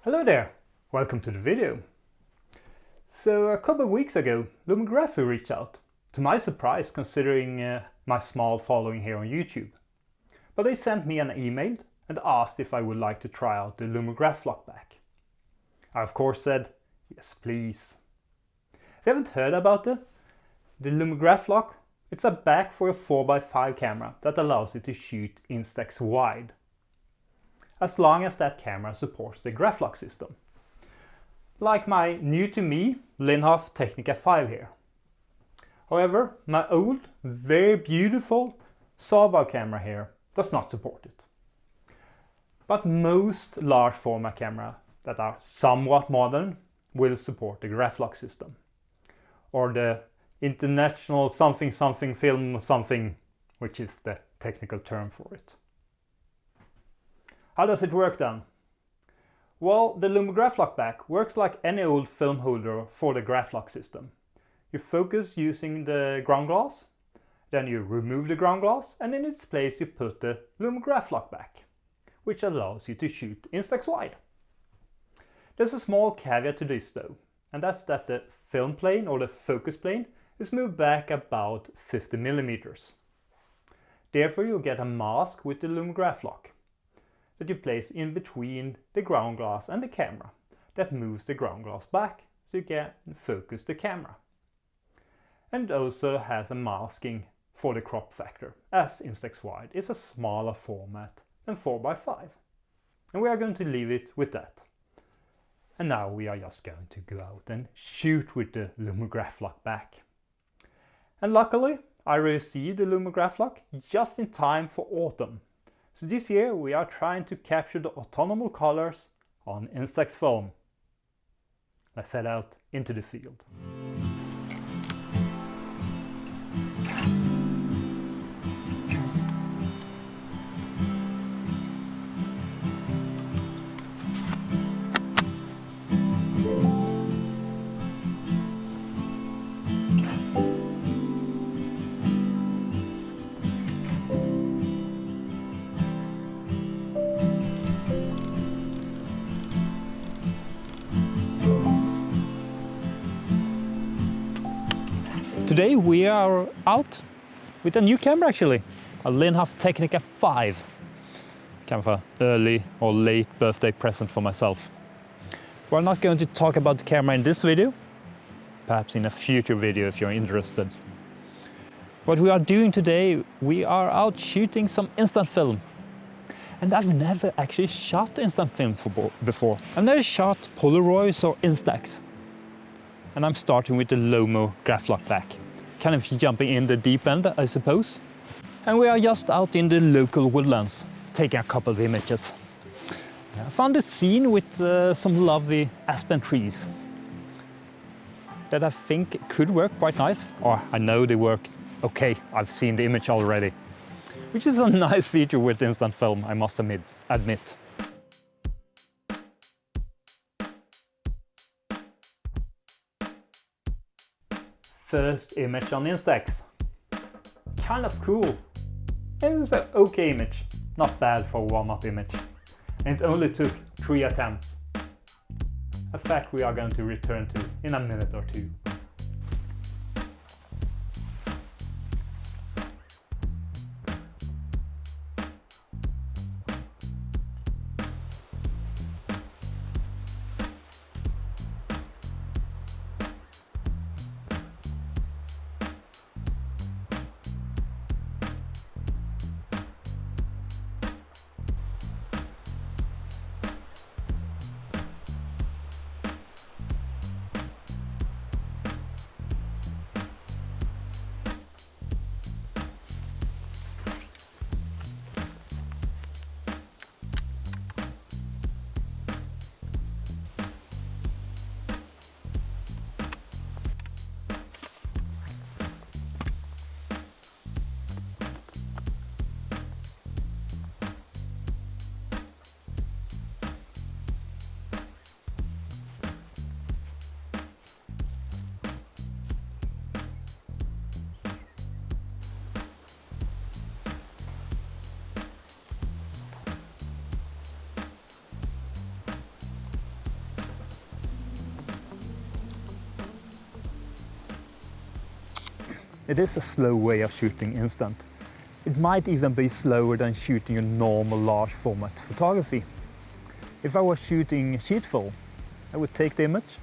Hello there, welcome to the video. So a couple of weeks ago, Lomography reached out, to my surprise considering my small following here on YouTube. But they sent me an email and asked if I would like to try out the LomoGraflok back. I of course said, yes please. If you haven't heard about the LomoGraflok, it's a back for a 4x5 camera that allows you to shoot Instax Wide, as long as that camera supports the Graflok system. Like my new to me Linhof Technika V here. However, my old, very beautiful Saba camera here does not support it. But most large format cameras that are somewhat modern will support the Graflok system, or the international something film something, which is the technical term for it. How does it work then? Well, the LomoGraflok back works like any old film holder for the Graflok system. You focus using the ground glass, then you remove the ground glass, and in its place you put the LomoGraflok back, which allows you to shoot Instax Wide. There's a small caveat to this though, and that's that the film plane or the focus plane is moved back about 50 millimeters. Therefore you get a mask with the LomoGraflok that you place in between the ground glass and the camera that moves the ground glass back so you can focus the camera. And it also has a masking for the crop factor, as Instax Wide is a smaller format than 4x5. And we are going to leave it with that. And now we are just going to go out and shoot with the LomoGraflok back. And luckily I received the LomoGraflok just in time for autumn. So this year we are trying to capture the autumnal colors on Instax film. Let's head out into the field. Today we are out with a new camera actually, a Linhof Technika V. Kind of an early or late birthday present for myself. We're not going to talk about the camera in this video, perhaps in a future video if you're interested. What we are doing today, we are out shooting some instant film. And I've never actually shot instant film before. I've never shot Polaroids or Instax. And I'm starting with the LomoGraflok back. Kind of jumping in the deep end, I suppose. And we are just out in the local woodlands, taking a couple of images. I found a scene with some lovely aspen trees that I think could work quite nice. Or I know they work okay, I've seen the image already. Which is a nice feature with instant film, I must admit. First image on Instax. Kind of cool. And it's an okay image, not bad for a warm-up image. And it only took 3 attempts. A fact we are going to return to in a minute or two. it is a slow way of shooting instant. It might even be slower than shooting a normal large format photography. If I was shooting sheet film, I would take the image.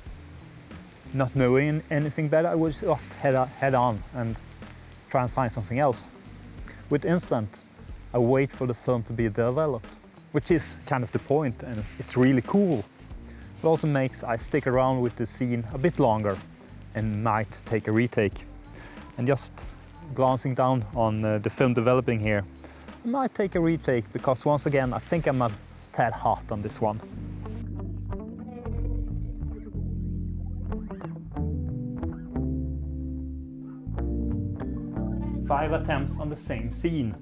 Not knowing anything better, I would just head on and try and find something else. With instant, I wait for the film to be developed, which is kind of the point, and it's really cool. It also makes I stick around with the scene a bit longer and might take a retake. And just glancing down on the film developing here, I might take a retake because once again I think I'm a tad hot on this one. 5 attempts on the same scene.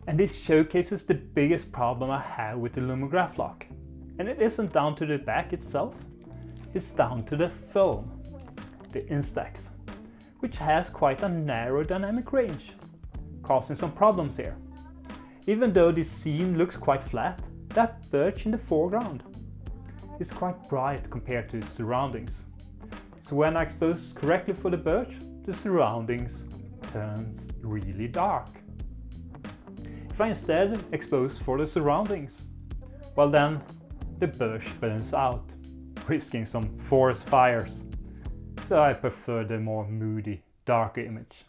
And this showcases the biggest problem I have with the LomoGraflok. And it isn't down to the back itself, it's down to the film, the Instax, which has quite a narrow dynamic range, causing some problems here. Even though this scene looks quite flat, that birch in the foreground is quite bright compared to its surroundings. So when I expose correctly for the birch, the surroundings turns really dark. If I instead expose for the surroundings, well then the birch burns out, risking some forest fires. So I prefer the more moody, darker image.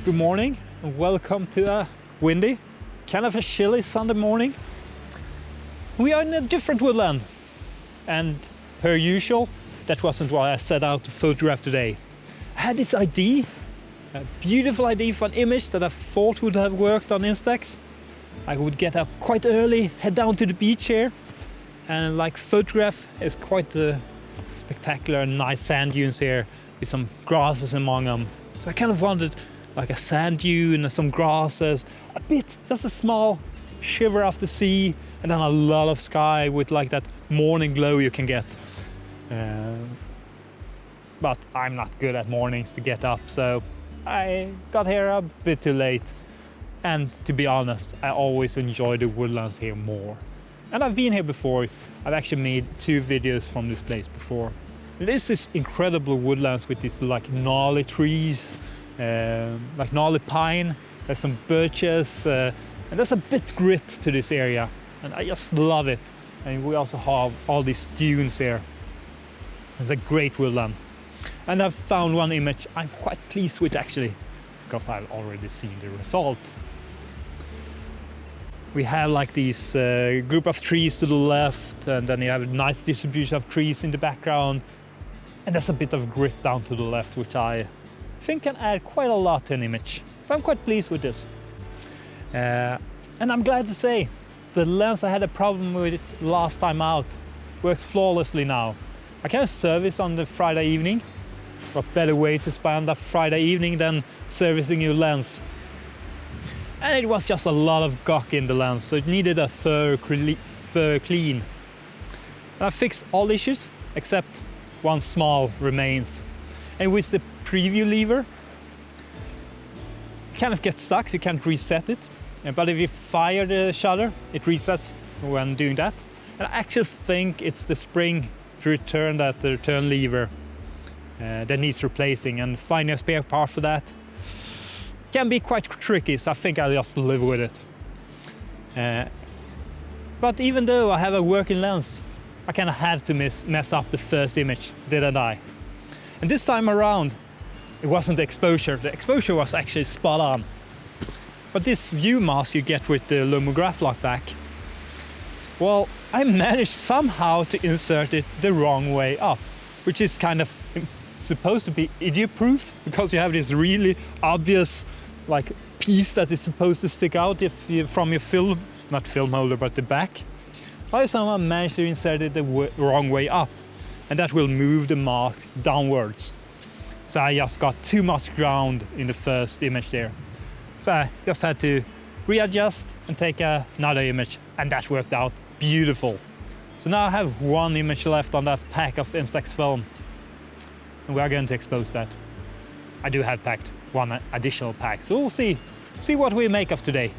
Good morning and welcome to a windy, kind of a chilly Sunday morning. We are in a different woodland, and per usual, that wasn't what I set out to photograph today. I had this idea, a beautiful idea for an image that I thought would have worked on Instax. I would get up quite early, head down to the beach here, and like photograph is quite spectacular and nice sand dunes here with some grasses among them. So I kind of wanted like a sand dune and some grasses, a bit, just a small shiver of the sea, and then a lot of sky with like that morning glow you can get. But I'm not good at mornings to get up, so I got here a bit too late. And to be honest, I always enjoy the woodlands here more. And I've been here before. I've actually made 2 videos from this place before. It is this incredible woodlands with these like gnarly trees, like gnarly pine, there's some birches, and there's a bit grit to this area, and I just love it. And we also have all these dunes here. It's a great woodland. And I've found one image I'm quite pleased with actually, because I've already seen the result. We have like these group of trees to the left, and then you have a nice distribution of trees in the background, and there's a bit of grit down to the left, which I think can add quite a lot to an image. So I'm quite pleased with this. And I'm glad to say the lens I had a problem with it last time out works flawlessly now. I can service on the Friday evening. What better way to spend a Friday evening than servicing your lens? And it was just a lot of gunk in the lens, so it needed a thorough clean. And I fixed all issues except one small remains. And with the preview lever, it kind of gets stuck, so you can't reset it. But if you fire the shutter, it resets when doing that. And I actually think it's the spring to return the return lever that needs replacing, and finding a spare part for that can be quite tricky, so I think I'll just live with it. But even though I have a working lens, I kind of had to mess up the first image, didn't I? And this time around, it wasn't the exposure. The exposure was actually spot on. But this view mask you get with the LomoGraflok back, well, I managed somehow to insert it the wrong way up, which is kind of supposed to be idiot-proof, because you have this really obvious like piece that is supposed to stick out from your film not film holder, but the back, I somehow managed to insert it the wrong way up, and that will move the mark downwards. So I just got too much ground in the first image there. So I just had to readjust and take another image, and that worked out beautiful. So now I have one image left on that pack of Instax film, and we are going to expose that. I do have packed one additional pack, so we'll see what we make of today.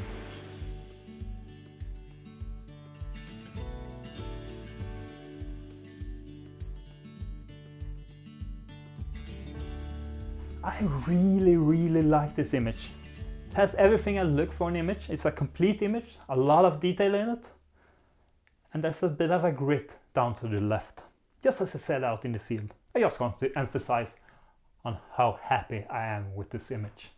I really like this image. It has everything I look for in an image. It's a complete image, a lot of detail in it, and there's a bit of a grit down to the left, just as I said out in the field. I just want to emphasize on how happy I am with this image.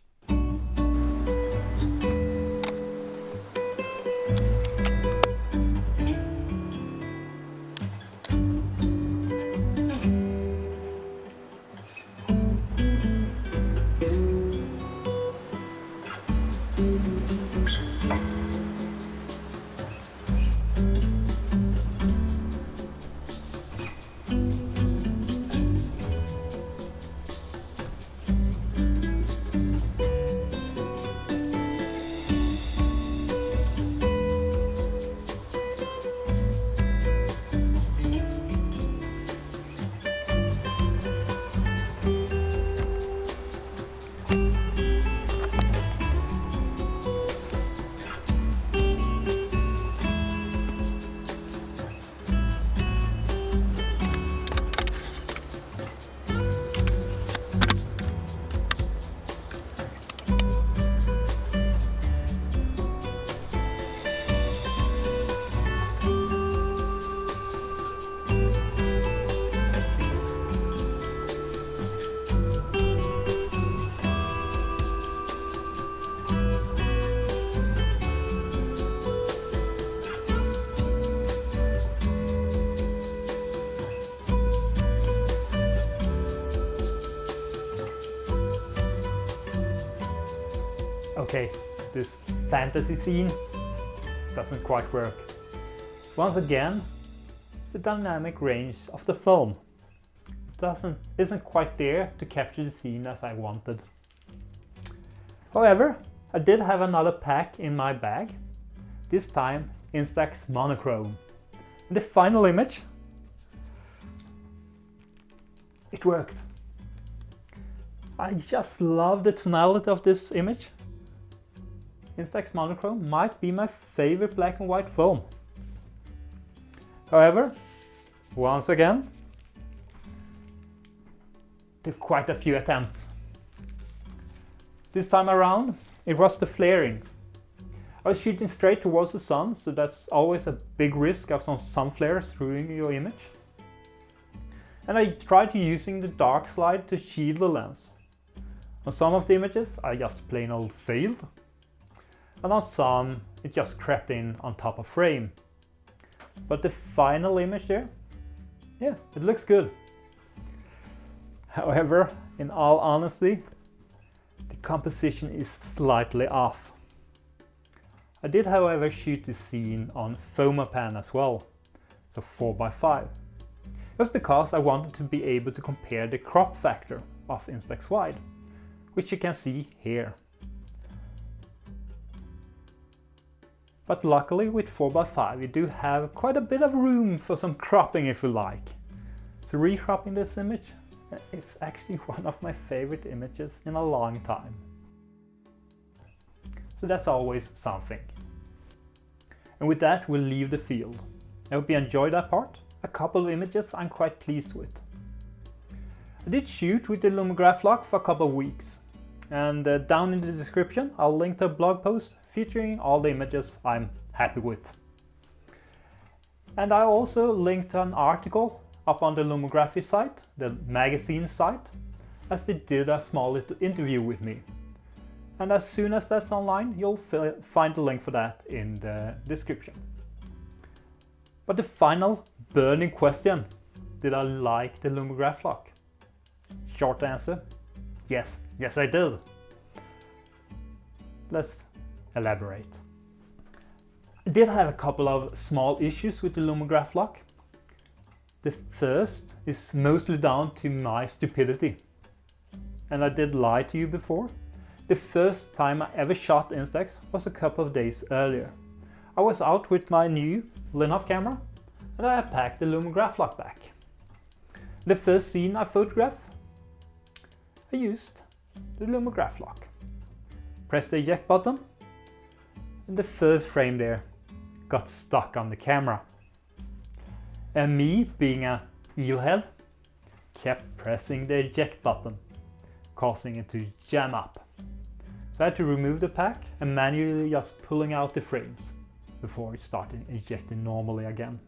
Okay, this fantasy scene doesn't quite work. Once again, it's the dynamic range of the film. It isn't quite there to capture the scene as I wanted. However, I did have another pack in my bag, this time Instax monochrome. In the final image, it worked. I just love the tonality of this image. Instax monochrome might be my favorite black and white film. However, once again, took quite a few attempts. This time around, it was the flaring. I was shooting straight towards the sun, so that's always a big risk of some sun flares ruining your image. And I tried to using the dark slide to shield the lens. On some of the images, I just plain old failed. And on some, it just crept in on top of frame. But the final image there, yeah, it looks good. However, in all honesty, the composition is slightly off. I did, however, shoot the scene on Fomapan as well, so 4x5. That's because I wanted to be able to compare the crop factor of Instax Wide, which you can see here. But luckily with 4x5 you do have quite a bit of room for some cropping if you like. So recropping this image, it's actually one of my favorite images in a long time. So that's always something. And with that we'll leave the field. I hope you enjoyed that part. A couple of images I'm quite pleased with. I did shoot with the LomoGraflok for a couple of weeks. And down in the description I'll link to a blog post featuring all the images I'm happy with. And I also linked to an article up on the Lomography site, the magazine site, as they did a small little interview with me. And as soon as that's online, you'll find the link for that in the description. But the final burning question, did I like the LomoGraflok? Short answer, yes I did. Let's elaborate. I did have a couple of small issues with the Lomograflok. The first is mostly down to my stupidity. And I did lie to you before. The first time I ever shot Instax was a couple of days earlier. I was out with my new Linhof camera and I packed the Lomograflok back. The first scene I photographed, I used the Lomograflok. Pressed the eject button and the first frame there got stuck on the camera. And me, being a eelhead, kept pressing the eject button, causing it to jam up. So I had to remove the pack and manually just pulling out the frames before it started ejecting normally again.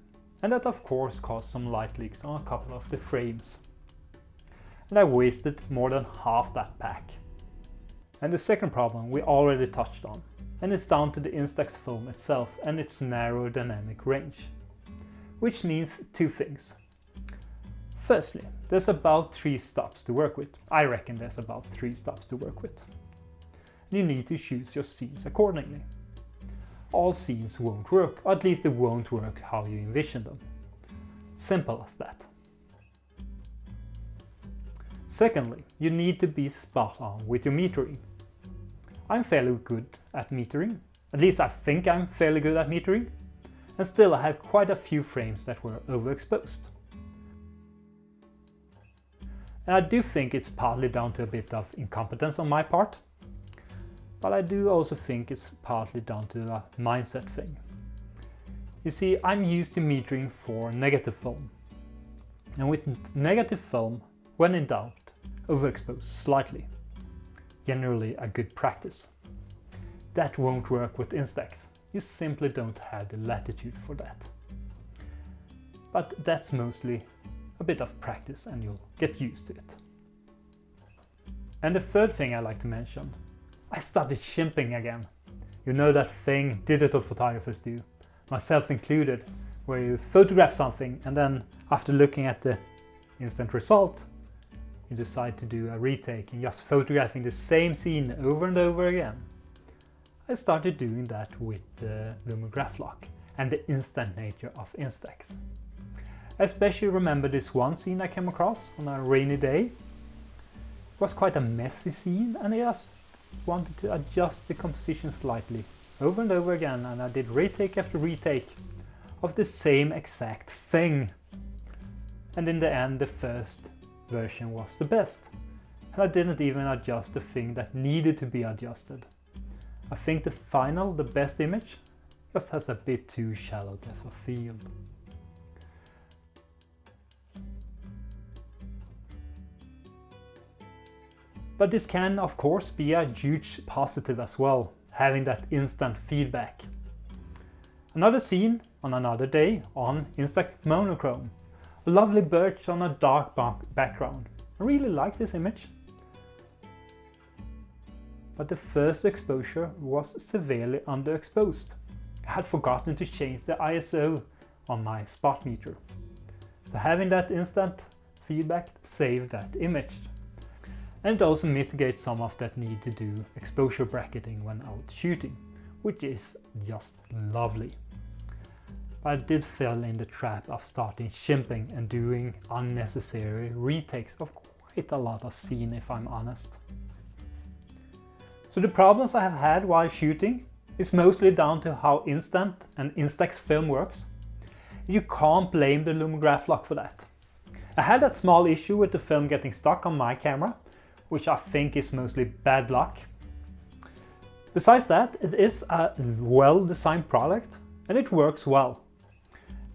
And that of course caused some light leaks on a couple of the frames. And I wasted more than half that pack. And the second problem we already touched on, and it's down to the Instax film itself and its narrow dynamic range. Which means two things. Firstly, there's about 3 stops to work with. I reckon there's about 3 stops to work with. You need to choose your scenes accordingly. All scenes won't work, or at least they won't work how you envision them. Simple as that. Secondly, you need to be spot on with your metering. I'm fairly good at metering, at least I think I'm fairly good at metering, and still I had quite a few frames that were overexposed. And I do think it's partly down to a bit of incompetence on my part, but I do also think it's partly down to a mindset thing. You see, I'm used to metering for negative film, and with negative film, when in doubt, overexpose slightly. Generally a good practice. That won't work with Instax. You simply don't have the latitude for that. But that's mostly a bit of practice and you'll get used to it. And the third thing I like to mention, I started shimping again. You know that thing digital photographers do, myself included, where you photograph something and then after looking at the instant result, you decide to do a retake and just photographing the same scene over and over again. I started doing that with the Lomograflok and the instant nature of Instax. I especially remember this one scene I came across on a rainy day. It was quite a messy scene and I just wanted to adjust the composition slightly over and over again, and I did retake after retake of the same exact thing. And in the end the first version was the best, and I didn't even adjust the thing that needed to be adjusted. I think the best image, just has a bit too shallow depth of field. But this can of course be a huge positive as well, having that instant feedback. Another scene on another day on Instax monochrome. A lovely birch on a dark background. I really like this image. But the first exposure was severely underexposed. I had forgotten to change the ISO on my spot meter. So having that instant feedback saved that image. And it also mitigates some of that need to do exposure bracketing when out shooting, which is just lovely. I did fall in the trap of starting shimping and doing unnecessary retakes of quite a lot of scene, if I'm honest. So the problems I have had while shooting is mostly down to how instant and Instax film works. You can't blame the Lomograflok for that. I had that small issue with the film getting stuck on my camera, which I think is mostly bad luck. Besides that, it is a well-designed product and it works well.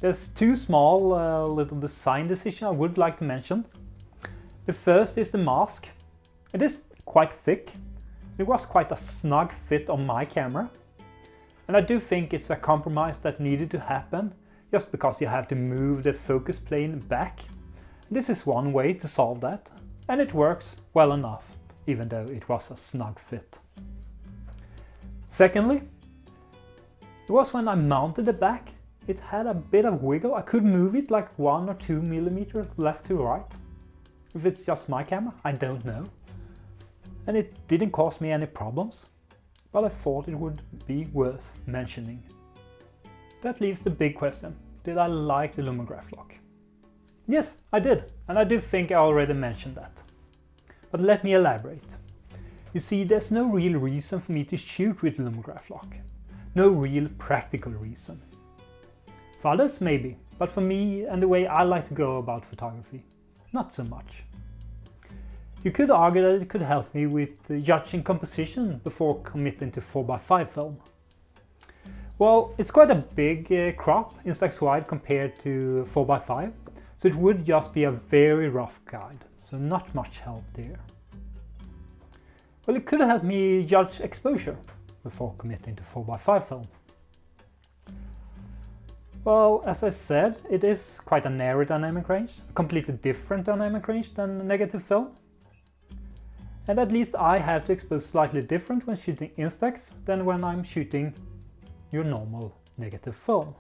There's 2 small little design decisions I would like to mention. The first is the mask. It is quite thick. It was quite a snug fit on my camera. And I do think it's a compromise that needed to happen, just because you have to move the focus plane back. This is one way to solve that, and it works well enough, even though it was a snug fit. Secondly, it was when I mounted the back, it had a bit of wiggle. I could move it like 1 or 2 millimeters left to right. If it's just my camera, I don't know. And it didn't cause me any problems, but I thought it would be worth mentioning. that leaves the big question. Did I like the LomoGraflok? Yes, I did, and I do think I already mentioned that. But let me elaborate. You see, there's no real reason for me to shoot with the LomoGraflok. No real practical reason. For others maybe, but for me and the way I like to go about photography, not so much. You could argue that it could help me with judging composition before committing to 4x5 film. Well, it's quite a big crop, Instax Wide, compared to 4x5, so it would just be a very rough guide, so not much help there. Well, it could help me judge exposure before committing to 4x5 film. Well, as I said, it is quite a narrow dynamic range, a completely different dynamic range than negative film. And at least I have to expose slightly different when shooting Instax than when I'm shooting your normal negative film.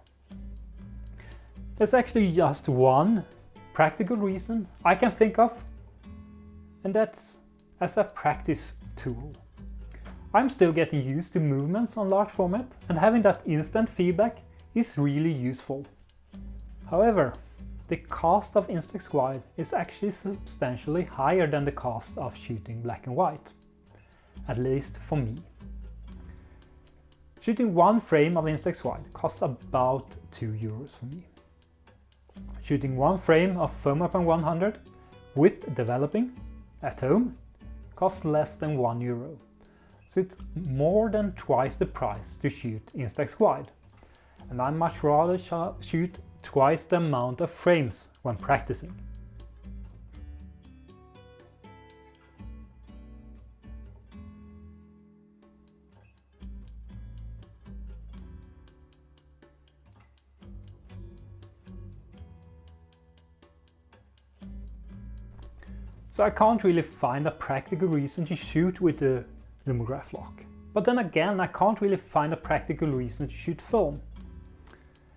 There's actually just one practical reason I can think of, and that's as a practice tool. I'm still getting used to movements on large format, and having that instant feedback is really useful. However, the cost of Instax Wide is actually substantially higher than the cost of shooting black and white, at least for me. Shooting one frame of Instax Wide costs about €2 for me. Shooting one frame of FOMAP 100 with developing at home costs less than €1. So it's more than twice the price to shoot Instax Wide. And I much rather shoot twice the amount of frames when practicing. So I can't really find a practical reason to shoot with the LomoGraflok. But then again, I can't really find a practical reason to shoot film.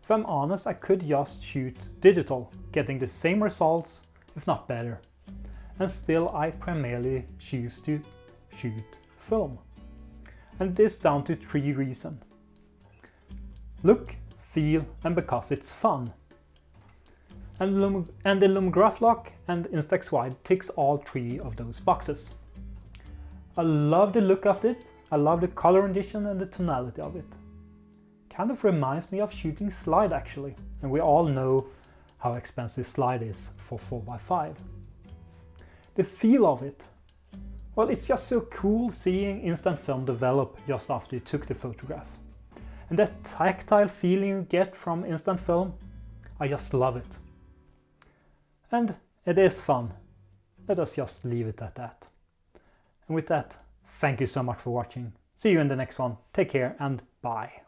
If I'm honest, I could just shoot digital, getting the same results, if not better. And still I primarily choose to shoot film. And this is down to 3 reasons. Look, feel, and because it's fun. And the LomoGraflok and Instax Wide ticks all 3 of those boxes. I love the look of it, I love the color rendition and the tonality of it. Kind of reminds me of shooting slide actually, and we all know how expensive slide is for 4x5. The feel of it, well, it's just so cool seeing instant film develop just after you took the photograph. And that tactile feeling you get from instant film, I just love it. And it is fun. Let us just leave it at that. And with that, thank you so much for watching. See you in the next one. Take care and bye.